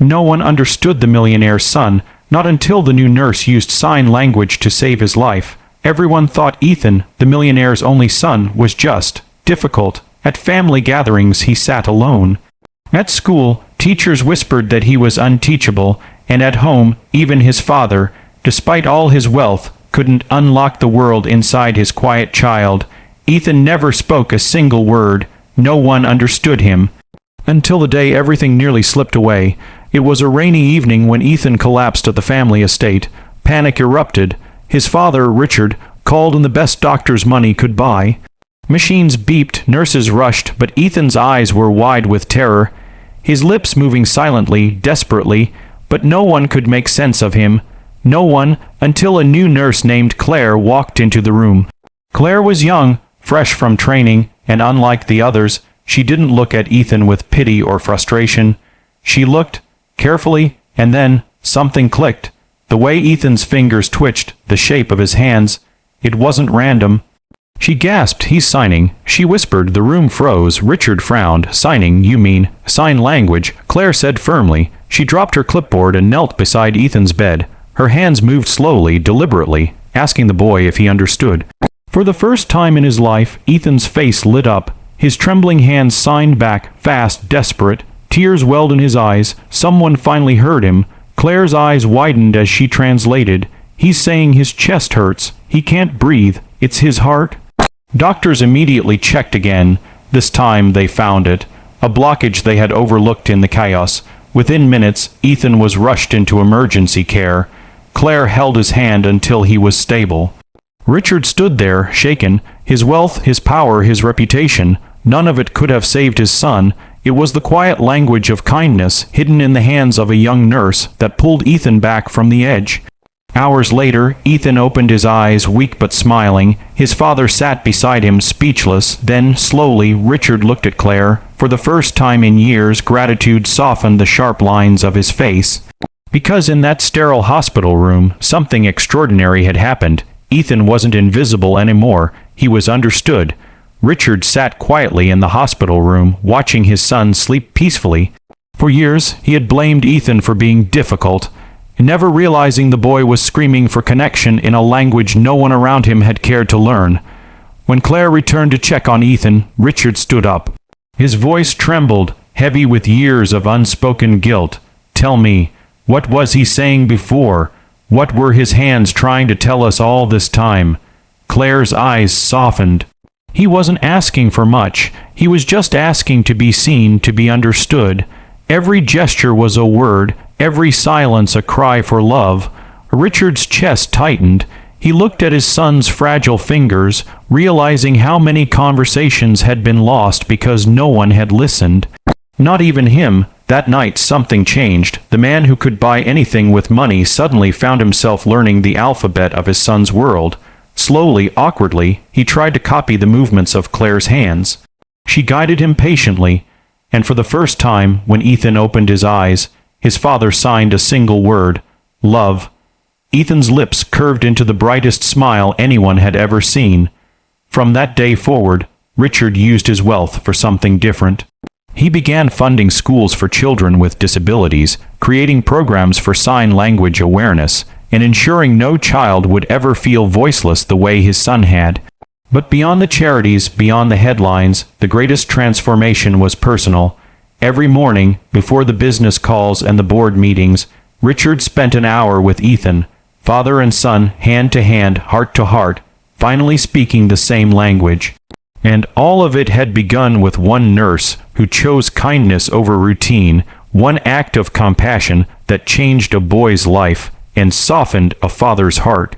No one understood the millionaire's son, not until the new nurse used sign language to save his life. Everyone thought Ethan, the millionaire's only son, was just difficult. At family gatherings he sat alone. At school, teachers whispered that he was unteachable, and at home, even his father, despite all his wealth, couldn't unlock the world inside his quiet child. Ethan never spoke a single word. No one understood him. Until the day everything nearly slipped away. It was a rainy evening when Ethan collapsed at the family estate. Panic erupted. His father, Richard, called in the best doctors money could buy. Machines beeped, nurses rushed, but Ethan's eyes were wide with terror, his lips moving silently, desperately, but no one could make sense of him. No one, until a new nurse named Claire walked into the room. Claire was young, fresh from training, and unlike the others, she didn't look at Ethan with pity or frustration. She looked, carefully, and then something clicked. The way Ethan's fingers twitched, the shape of his hands. It wasn't random. She gasped, "He's signing." She whispered, the room froze. Richard frowned. "Signing, you mean sign language," Claire said firmly. She dropped her clipboard and knelt beside Ethan's bed. Her hands moved slowly, deliberately, asking the boy if he understood. For the first time in his life, Ethan's face lit up. His trembling hands signed back, fast, desperate. Tears welled in his eyes. Someone finally heard him. Claire's eyes widened as she translated. "He's saying his chest hurts. He can't breathe. It's his heart." Doctors immediately checked again. This time they found it. A blockage they had overlooked in the chaos. Within minutes, Ethan was rushed into emergency care. Claire held his hand until he was stable. Richard stood there, shaken. His wealth, his power, his reputation, none of it could have saved his son. It was the quiet language of kindness, hidden in the hands of a young nurse, that pulled Ethan back from the edge. Hours later, Ethan opened his eyes, weak but smiling. His father sat beside him, speechless. Then, slowly, Richard looked at Claire. For the first time in years, gratitude softened the sharp lines of his face. Because in that sterile hospital room, something extraordinary had happened. Ethan wasn't invisible anymore. He was understood. Richard sat quietly in the hospital room, watching his son sleep peacefully. For years, he had blamed Ethan for being difficult, never realizing the boy was screaming for connection in a language no one around him had cared to learn. When Claire returned to check on Ethan, Richard stood up. His voice trembled, heavy with years of unspoken guilt. "Tell me, what was he saying before? What were his hands trying to tell us all this time?" Claire's eyes softened. He wasn't asking for much. He was just asking to be seen, to be understood. Every gesture was a word, every silence a cry for love. Richard's chest tightened. He looked at his son's fragile fingers, realizing how many conversations had been lost because no one had listened. Not even him. That night something changed. The man who could buy anything with money suddenly found himself learning the alphabet of his son's world. Slowly, awkwardly, he tried to copy the movements of Claire's hands. She guided him patiently, and for the first time, when Ethan opened his eyes, his father signed a single word: love. Ethan's lips curved into the brightest smile anyone had ever seen. From that day forward, Richard used his wealth for something different. He began funding schools for children with disabilities, creating programs for sign language awareness, and ensuring no child would ever feel voiceless the way his son had. But beyond the charities, beyond the headlines, the greatest transformation was personal. Every morning, before the business calls and the board meetings, Richard spent an hour with Ethan, father and son, hand to hand, heart to heart, finally speaking the same language. And all of it had begun with one nurse who chose kindness over routine, one act of compassion that changed a boy's life and softened a father's heart.